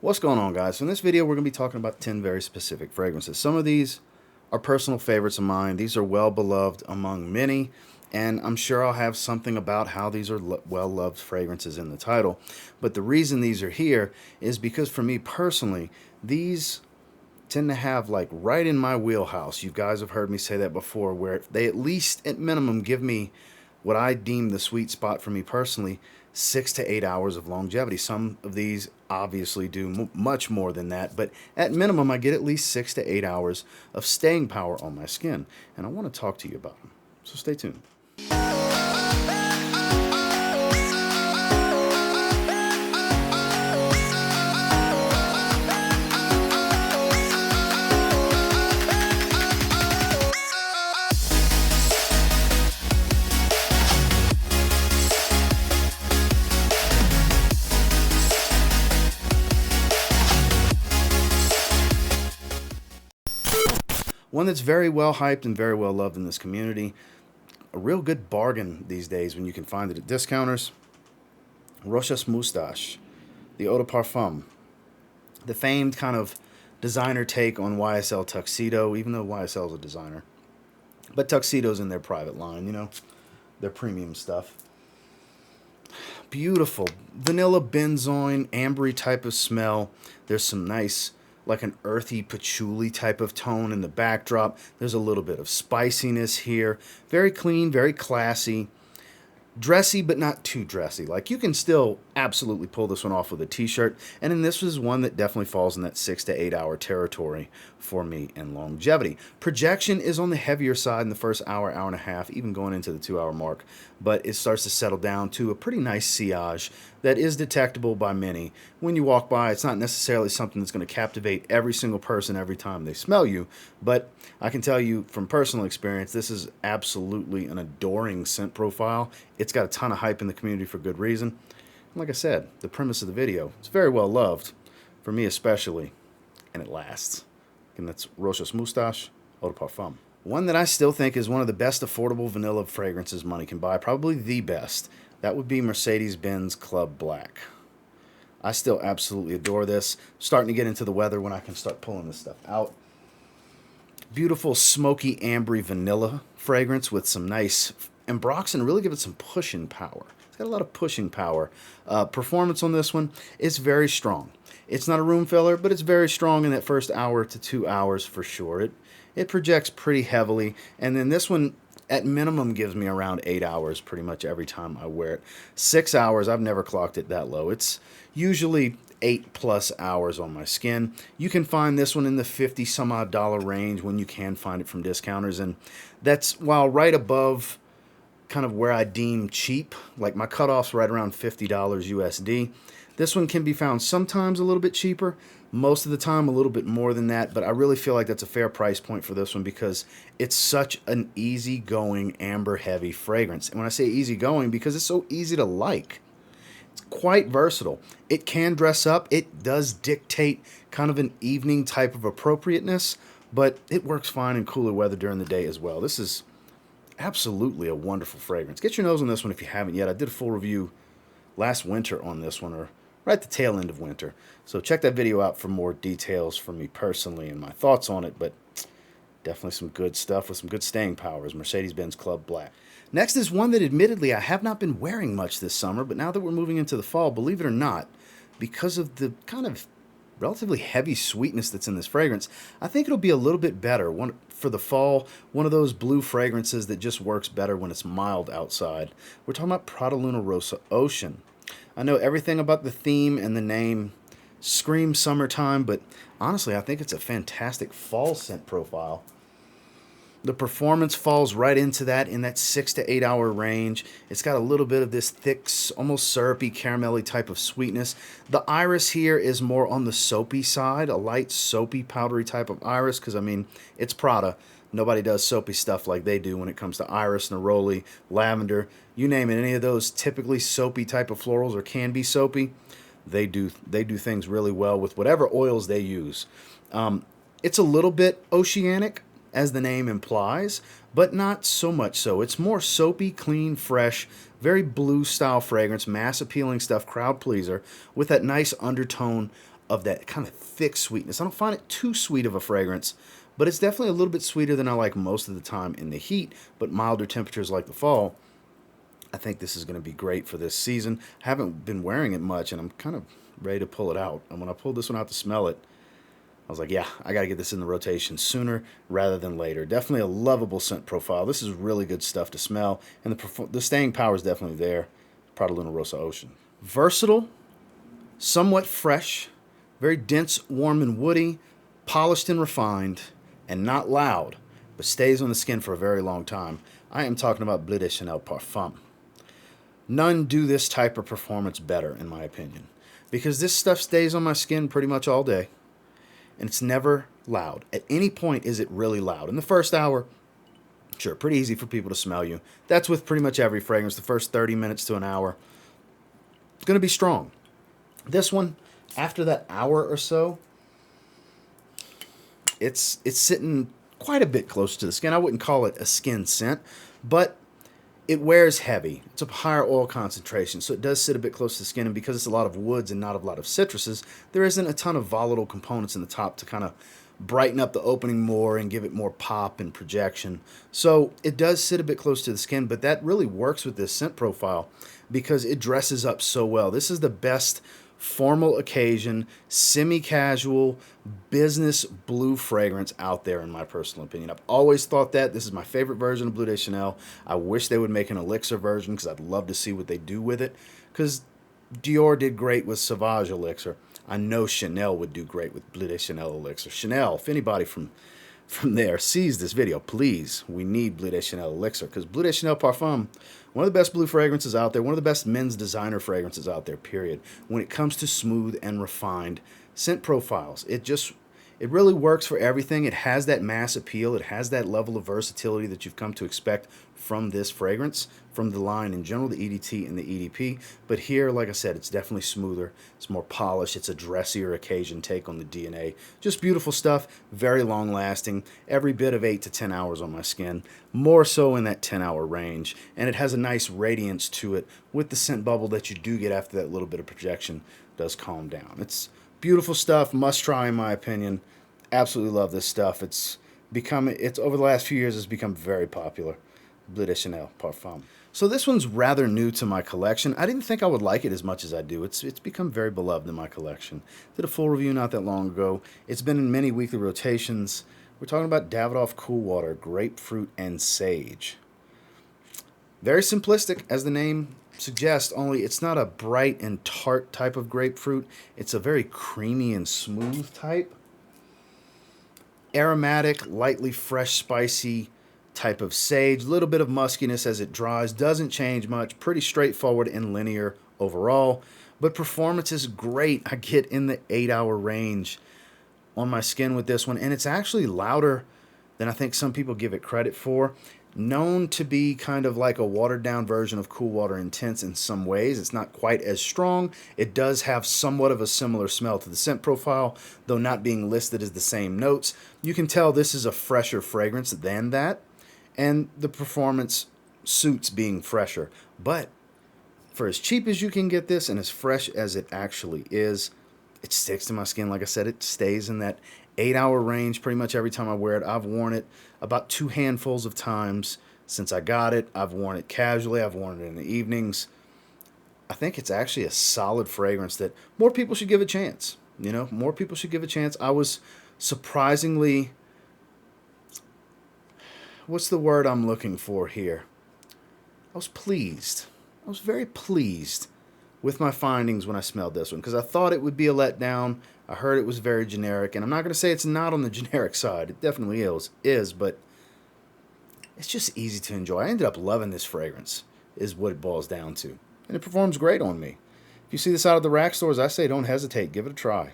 What's going on, guys? So in this video we're going to be talking about 10 very specific fragrances. Some of these are personal favorites of mine. These are well beloved among many, and I'm sure I'll have something about how these are well loved fragrances in the title. But the reason these are here is because for me personally, these tend to have like right in my wheelhouse. You guys have heard me say that before, where they at least at minimum give me what I deem the sweet spot for me personally, 6 to 8 hours of longevity. Some of these obviously do much more than that, but at minimum I get at least 6 to 8 hours of staying power on my skin, and I want to talk to you about them. So stay tuned. One that's very well hyped and very well loved in this community. A real good bargain these days when you can find it at discounters. Rochas Moustache, the Eau de Parfum. The famed kind of designer take on YSL Tuxedo, even though YSL is a designer. But Tuxedo's in their private line, you know, their premium stuff. Beautiful. Vanilla benzoin, ambery type of smell. There's some nice, like an earthy patchouli type of tone in the backdrop. There's a little bit of spiciness here. Very clean, very classy. Dressy, but not too dressy. Like, you can still absolutely pull this one off with a t-shirt. And then this is one that definitely falls in that 6 to 8 hour territory for me in longevity. Projection is on the heavier side in the first hour, hour and a half, even going into the 2 hour mark. But it starts to settle down to a pretty nice sillage that is detectable by many. When you walk by, it's not necessarily something that's going to captivate every single person every time they smell you. But I can tell you from personal experience, this is absolutely an adoring scent profile. It's got a ton of hype in the community for good reason. And like I said, the premise of the video, it's very well loved, for me especially, and it lasts. And that's Rochas Moustache Eau de Parfum. One that I still think is one of the best affordable vanilla fragrances money can buy, probably the best. That would be Mercedes-Benz Club Black. I still absolutely adore this. Starting to get into the weather when I can start pulling this stuff out. Beautiful smoky ambery vanilla fragrance with some nice ambroxan, really give it some pushing power. It's got a lot of pushing power. Performance on this one is very strong. It's not a room filler, but it's very strong in that first hour to 2 hours for sure. It projects pretty heavily, and then this one at minimum gives me around 8 hours pretty much every time I wear it. 6 hours, I've never clocked it that low. It's usually 8+ hours on my skin. You can find this one in the $50 some odd range when you can find it from discounters, and that's while right above kind of where I deem cheap. Like, my cutoff's right around $50 USD. This one can be found sometimes a little bit cheaper, most of the time a little bit more than that, but I really feel like that's a fair price point for this one because it's such an easygoing amber heavy fragrance. And when I say easygoing, because it's so easy to like. It's quite versatile. It can dress up. It does dictate kind of an evening type of appropriateness, but it works fine in cooler weather during the day as well. This is absolutely a wonderful fragrance. Get your nose on this one if you haven't yet. I did a full review last winter on this one, or right at the tail end of winter. So check that video out for more details from me personally and my thoughts on it, but definitely some good stuff with some good staying powers. Mercedes-Benz Club Black. Next is one that admittedly I have not been wearing much this summer, but now that we're moving into the fall, believe it or not, because of the kind of relatively heavy sweetness that's in this fragrance, I think it'll be a little bit better for the fall. One of those blue fragrances that just works better when it's mild outside. We're talking about Prada Luna Rossa Ocean. I know everything about the theme and the name screams summertime, but honestly, I think it's a fantastic fall scent profile. The performance falls right into that in that 6 to 8 hour range. It's got a little bit of this thick, almost syrupy, caramelly type of sweetness. The iris here is more on the soapy side, a light, soapy, powdery type of iris, because, I mean, it's Prada. Nobody does soapy stuff like they do when it comes to iris, neroli, lavender. You name it, any of those typically soapy type of florals or can be soapy, they do things really well with whatever oils they use. It's a little bit oceanic, as the name implies, but not so much so. It's more soapy, clean, fresh, very blue style fragrance, mass appealing stuff, crowd pleaser, with that nice undertone of that kind of thick sweetness. I don't find it too sweet of a fragrance, but it's definitely a little bit sweeter than I like most of the time in the heat, but milder temperatures like the fall. I think this is going to be great for this season. I haven't been wearing it much, and I'm kind of ready to pull it out. And when I pulled this one out to smell it, I was like, yeah, I got to get this in the rotation sooner rather than later. Definitely a lovable scent profile. This is really good stuff to smell, and the staying power is definitely there. Prada Luna Rosa Ocean. Versatile, somewhat fresh, very dense, warm, and woody, polished and refined, and not loud, but stays on the skin for a very long time. I am talking about Bleu de Chanel Parfum. None do this type of performance better, in my opinion, because this stuff stays on my skin pretty much all day, and it's never loud. At any point is it really loud. In the first hour, sure, pretty easy for people to smell you. That's with pretty much every fragrance. The first 30 minutes to an hour, it's going to be strong. This one, after that hour or so, it's sitting quite a bit close to the skin. I wouldn't call it a skin scent, but it wears heavy. It's a higher oil concentration, so it does sit a bit close to the skin, and because it's a lot of woods and not a lot of citruses, there isn't a ton of volatile components in the top to kind of brighten up the opening more and give it more pop and projection. So it does sit a bit close to the skin, but that really works with this scent profile because it dresses up so well. This is the best formal occasion, semi-casual, business blue fragrance out there, in my personal opinion. I've always thought that. This is my favorite version of Bleu de Chanel. I wish they would make an elixir version because I'd love to see what they do with it, because Dior did great with Sauvage Elixir. I know Chanel would do great with Bleu de Chanel Elixir. Chanel, if anybody from there sees this video, please, we need Bleu de Chanel Elixir, because Bleu de Chanel Parfum, one of the best blue fragrances out there, one of the best men's designer fragrances out there, period. When it comes to smooth and refined scent profiles, it really works for everything. It has that mass appeal. It has that level of versatility that you've come to expect from this fragrance, from the line in general, the EDT and the EDP. But here, like I said, it's definitely smoother. It's more polished. It's a dressier occasion take on the DNA. Just beautiful stuff, very long lasting, every bit of 8 to 10 hours on my skin, more so in that 10-hour range. And it has a nice radiance to it with the scent bubble that you do get after that little bit of projection does calm down. It's beautiful stuff, must try in my opinion. Absolutely love this stuff. It's over the last few years, it's become very popular. Bleu de Chanel Parfum. So this one's rather new to my collection. I didn't think I would like it as much as I do. It's become very beloved in my collection. Did a full review not that long ago. It's been in many weekly rotations. We're talking about Davidoff Cool Water, Grapefruit, and Sage. Very simplistic, as the name suggests, only it's not a bright and tart type of grapefruit. It's a very creamy and smooth type. Aromatic, lightly fresh, spicy type of sage. A little bit of muskiness as it dries. Doesn't change much. Pretty straightforward and linear overall. But performance is great. I get in the 8-hour range on my skin with this one. And it's actually louder than I think some people give it credit for. Known to be kind of like a watered down version of Cool Water Intense in some ways. It's not quite as strong. It does have somewhat of a similar smell to the scent profile, though not being listed as the same notes. You can tell this is a fresher fragrance than that, and the performance suits being fresher. But for as cheap as you can get this and as fresh as it actually is, it sticks to my skin. Like I said, it stays in that 8-hour range pretty much every time I wear it. I've worn it about 2 handfuls of times since I got it. I've worn it casually. I've worn it in the evenings. I think it's actually a solid fragrance that more people should give a chance. You know, more people should give a chance. I was surprisingly, what's the word I'm looking for here? I was pleased. I was very pleased with my findings when I smelled this one, because I thought it would be a letdown. I heard it was very generic, and I'm not going to say it's not on the generic side. It definitely is, but it's just easy to enjoy. I ended up loving this fragrance, is what it boils down to. And it performs great on me. If you see this out of the rack stores, I say don't hesitate. Give it a try.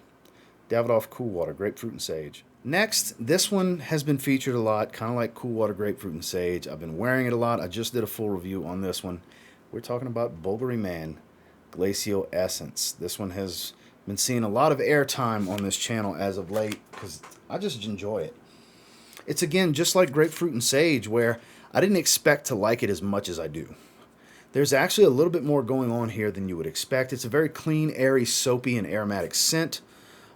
Davidoff Cool Water, Grapefruit and Sage. Next, this one has been featured a lot, kind of like Cool Water, Grapefruit and Sage. I've been wearing it a lot. I just did a full review on this one. We're talking about Bulgari Man Glacial Essence. This one has been seeing a lot of airtime on this channel as of late because I just enjoy it. It's again just like Grapefruit and Sage, where I didn't expect to like it as much as I do. There's actually a little bit more going on here than you would expect. It's a very clean, airy, soapy, and aromatic scent.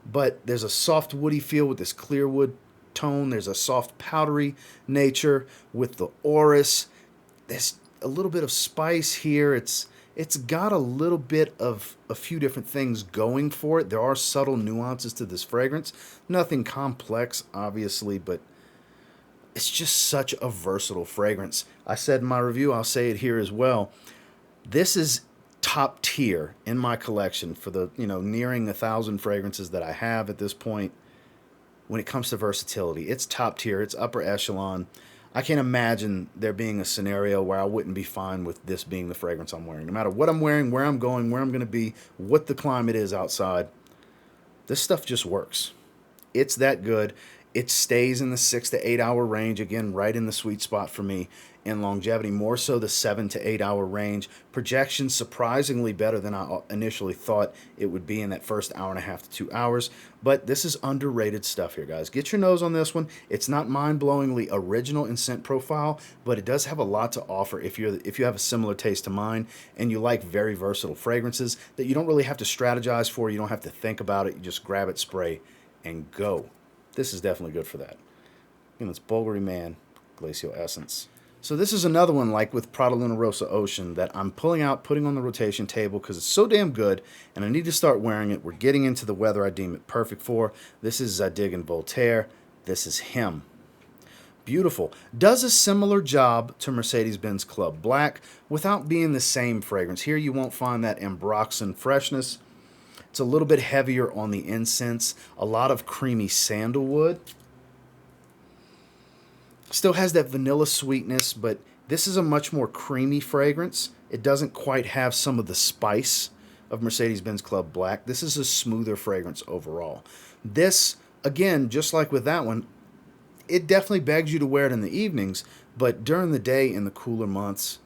but there's a soft woody feel with this clear wood tone. There's a soft powdery nature with the orris. There's a little bit of spice here. It's got a little bit of a few different things going for it. There are subtle nuances to this fragrance. Nothing complex, obviously, but it's just such a versatile fragrance. I said in my review, I'll say it here as well. This is top tier in my collection for the, nearing 1,000 fragrances that I have at this point. When it comes to versatility, it's top tier, it's upper echelon. I can't imagine there being a scenario where I wouldn't be fine with this being the fragrance I'm wearing. No matter what I'm wearing, where I'm going, where I'm going to be, what the climate is outside, this stuff just works. It's that good. It stays in the 6 to 8 hour range, again, right in the sweet spot for me in longevity, more so the 7 to 8 hour range. Projection surprisingly better than I initially thought it would be in that first hour and a half to 2 hours. But this is underrated stuff here, guys. Get your nose on this one. It's not mind-blowingly original in scent profile, but it does have a lot to offer if you have a similar taste to mine and you like very versatile fragrances that you don't really have to strategize for. You don't have to think about it. You just grab it, spray, and go. This is definitely good for that. It's Bulgari Man Glacial Essence. So this is another one like with Prada Luna Rossa Ocean that I'm pulling out, putting on the rotation table because it's so damn good and I need to start wearing it. We're getting into the weather I deem it perfect for. This is Zadig and Voltaire. This is him. Beautiful. Does a similar job to Mercedes-Benz Club Black without being the same fragrance. Here you won't find that ambroxan freshness. It's a little bit heavier on the incense. A lot of creamy sandalwood. Still has that vanilla sweetness, but this is a much more creamy fragrance. It doesn't quite have some of the spice of Mercedes-Benz Club Black. This is a smoother fragrance overall. This, again, just like with that one, it definitely begs you to wear it in the evenings, but during the day in the cooler months,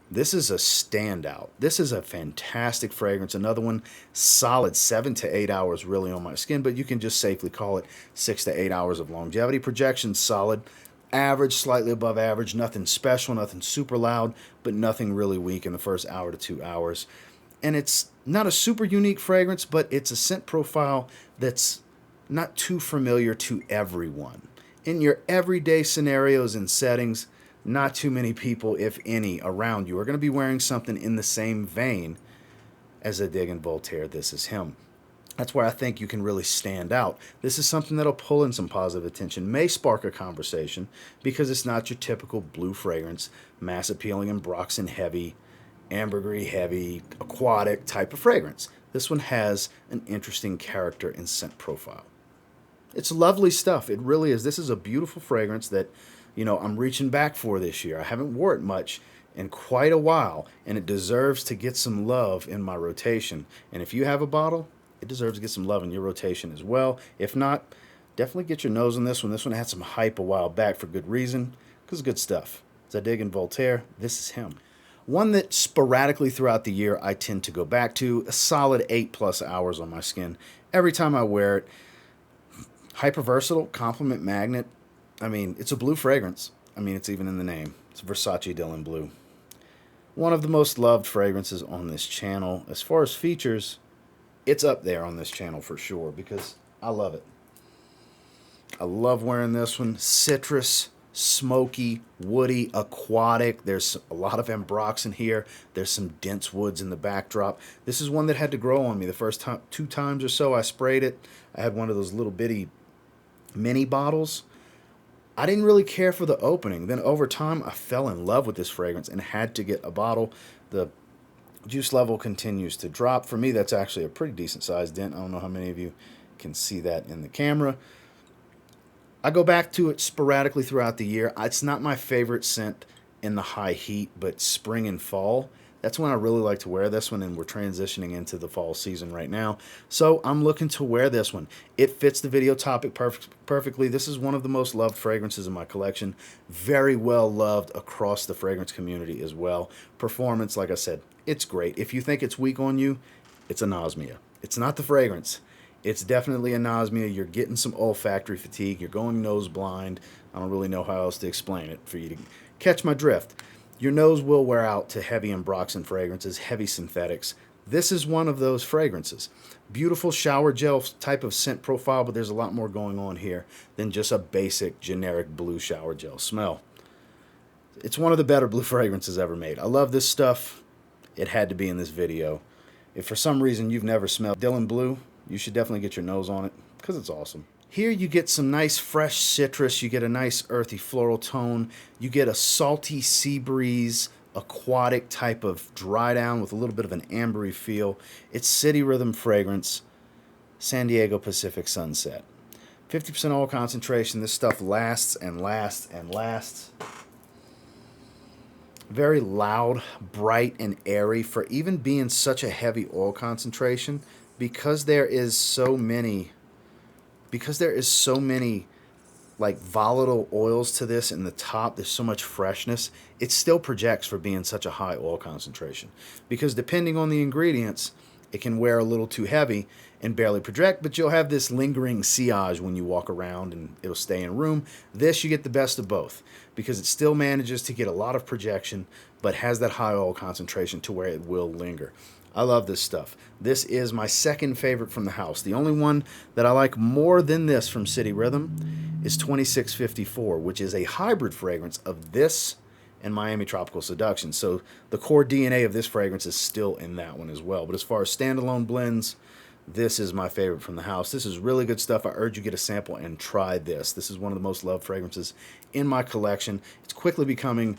this is a standout. This is a fantastic fragrance. Another one, solid 7 to 8 hours really on my skin, but you can just safely call it 6 to 8 hours of longevity. Projection, solid. Average, slightly above average, nothing special, nothing super loud, but nothing really weak in the first hour to 2 hours. And it's not a super unique fragrance, but it's a scent profile that's not too familiar to everyone. In your everyday scenarios and settings, not too many people, if any, around you are going to be wearing something in the same vein as Zadig and Voltaire. This is him. That's where I think you can really stand out. This is something that'll pull in some positive attention, may spark a conversation, because it's not your typical blue fragrance, mass appealing ambroxan heavy, ambergris heavy, aquatic type of fragrance. This one has an interesting character and scent profile. It's lovely stuff. It really is. This is a beautiful fragrance that, I'm reaching back for this year. I haven't wore it much in quite a while, and it deserves to get some love in my rotation. And if you have a bottle, it deserves to get some love in your rotation as well. If not, definitely get your nose on this one. This one had some hype a while back for good reason, because good stuff. Zadig and Voltaire, this is him. One that sporadically throughout the year I tend to go back to, a solid 8+ hours on my skin every time I wear it. Hyper versatile, compliment magnet. It's a blue fragrance. It's even in the name. It's Versace Dylan Blue. One of the most loved fragrances on this channel. As far as features, it's up there on this channel for sure because I love it. I love wearing this one. Citrus, smoky, woody, aquatic. There's a lot of ambroxan here. There's some dense woods in the backdrop. This is one that had to grow on me. The first 2 times or so I sprayed it, I had one of those little bitty mini bottles. I didn't really care for the opening. Then over time, I fell in love with this fragrance and had to get a bottle. The juice level continues to drop. For me, that's actually a pretty decent sized dent. I don't know how many of you can see that in the camera. I go back to it sporadically throughout the year. It's not my favorite scent in the high heat, but spring and fall, that's when I really like to wear this one, and we're transitioning into the fall season right now. So I'm looking to wear this one. It fits the video topic perfectly. This is one of the most loved fragrances in my collection. Very well loved across the fragrance community as well. Performance, like I said, it's great. If you think it's weak on you, it's anosmia. It's not the fragrance. It's definitely anosmia. You're getting some olfactory fatigue. You're going nose blind. I don't really know how else to explain it for you to catch my drift. Your nose will wear out to heavy ambroxan fragrances, heavy synthetics. This is one of those fragrances. Beautiful shower gel type of scent profile, but there's a lot more going on here than just a basic generic blue shower gel smell. It's one of the better blue fragrances ever made. I love this stuff. It had to be in this video. If for some reason you've never smelled Dylan Blue, you should definitely get your nose on it because it's awesome. Here you get some nice fresh citrus. You get a nice earthy floral tone. You get a salty sea breeze, aquatic type of dry down with a little bit of an ambery feel. It's City Rhythm fragrance, San Diego Pacific Sunset. 50% oil concentration. This stuff lasts and lasts and lasts. Very loud, bright, and airy for even being such a heavy oil concentration. Because there is so many like volatile oils to this in the top, there's so much freshness, it still projects for being such a high oil concentration. Because depending on the ingredients, it can wear a little too heavy and barely project, but you'll have this lingering sillage when you walk around and it'll stay in room. This, you get the best of both because it still manages to get a lot of projection, but has that high oil concentration to where it will linger. I love this stuff. This is my second favorite from the house. The only one that I like more than this from City Rhythm is 2654, which is a hybrid fragrance of this and Miami Tropical Seduction. So the core DNA of this fragrance is still in that one as well. But as far as standalone blends, this is my favorite from the house. This is really good stuff. I urge you get a sample and try this. This is one of the most loved fragrances in my collection. It's quickly becoming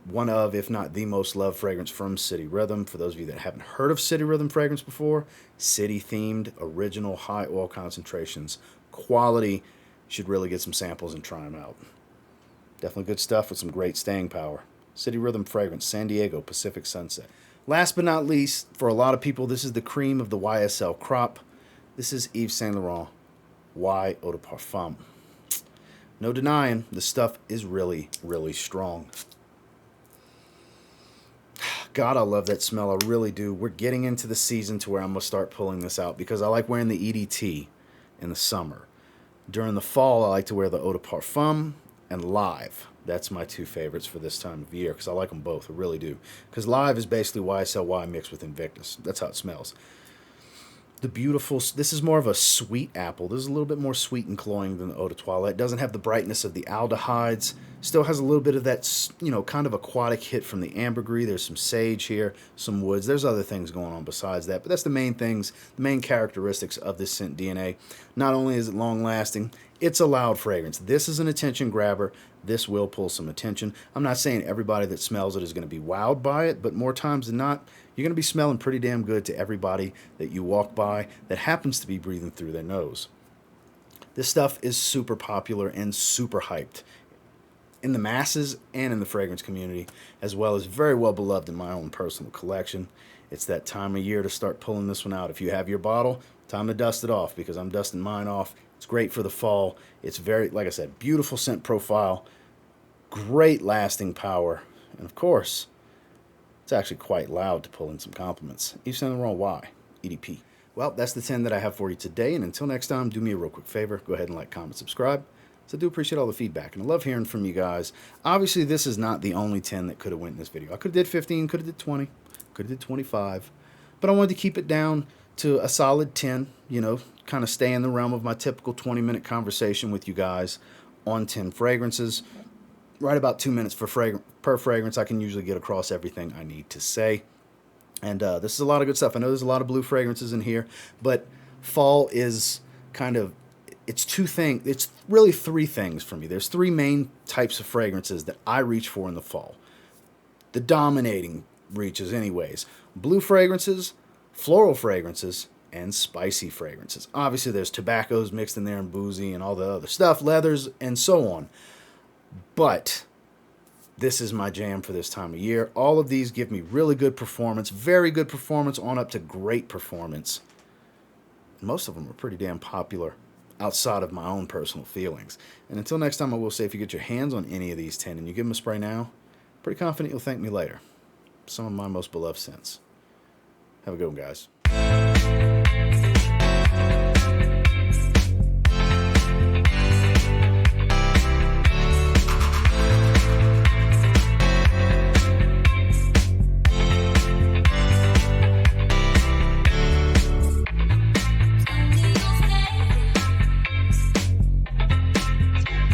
one of, if not the most loved fragrance from City Rhythm. For those of you that haven't heard of City Rhythm fragrance before, city-themed, original, high oil concentrations, quality. You should really get some samples and try them out. Definitely good stuff with some great staying power. City Rhythm fragrance, San Diego Pacific Sunset. Last but not least, for a lot of people, this is the cream of the YSL crop. This is Yves Saint Laurent Y Eau de Parfum. No denying, the stuff is really, really strong. God, I love that smell. I really do. We're getting into the season to where I'm going to start pulling this out because I like wearing the EDT in the summer. During the fall, I like to wear the Eau de Parfum and Live. That's my two favorites for this time of year because I like them both. I really do. Because Live is basically YSL mixed with Invictus. That's how it smells. The beautiful, this is more of a sweet apple. This is a little bit more sweet and cloying than the Eau de Toilette. It doesn't have the brightness of the aldehydes. Still has a little bit of that, kind of aquatic hit from the ambergris. There's some sage here, some woods. There's other things going on besides that, but that's the main things, the main characteristics of this scent DNA. Not only is it long lasting, it's a loud fragrance. This is an attention grabber. This will pull some attention. I'm not saying everybody that smells it is going to be wowed by it, but more times than not, you're going to be smelling pretty damn good to everybody that you walk by that happens to be breathing through their nose. This stuff is super popular and super hyped in the masses and in the fragrance community, as well as very well beloved in my own personal collection. It's that time of year to start pulling this one out. If you have your bottle, time to dust it off because I'm dusting mine off. It's great for the fall. It's very, like I said, beautiful scent profile, great lasting power, and of course, it's actually quite loud to pull in some compliments. Yves Saint Laurent Y EDP. Well, that's the 10 that I have for you today, and until next time, do me a real quick favor. Go ahead and like, comment, subscribe. So I do appreciate all the feedback, and I love hearing from you guys. Obviously, this is not the only 10 that could have went in this video. I could have did 15, could have did 20, could have did 25, but I wanted to keep it down to a solid 10, kind of stay in the realm of my typical 20-minute conversation with you guys on 10 fragrances. Right about 2 minutes per fragrance, I can usually get across everything I need to say. And this is a lot of good stuff. I know there's a lot of blue fragrances in here, but fall is kind of, it's really three things for me. There's three main types of fragrances that I reach for in the fall. The dominating reaches anyways. Blue fragrances, floral fragrances, and spicy fragrances. Obviously, there's tobaccos mixed in there and boozy and all the other stuff, leathers, and so on. But this is my jam for this time of year. All of these give me really good performance, very good performance, on up to great performance. And most of them are pretty damn popular outside of my own personal feelings. And until next time, I will say if you get your hands on any of these 10 and you give them a spray now, pretty confident you'll thank me later. Some of my most beloved scents. Have a good one, guys.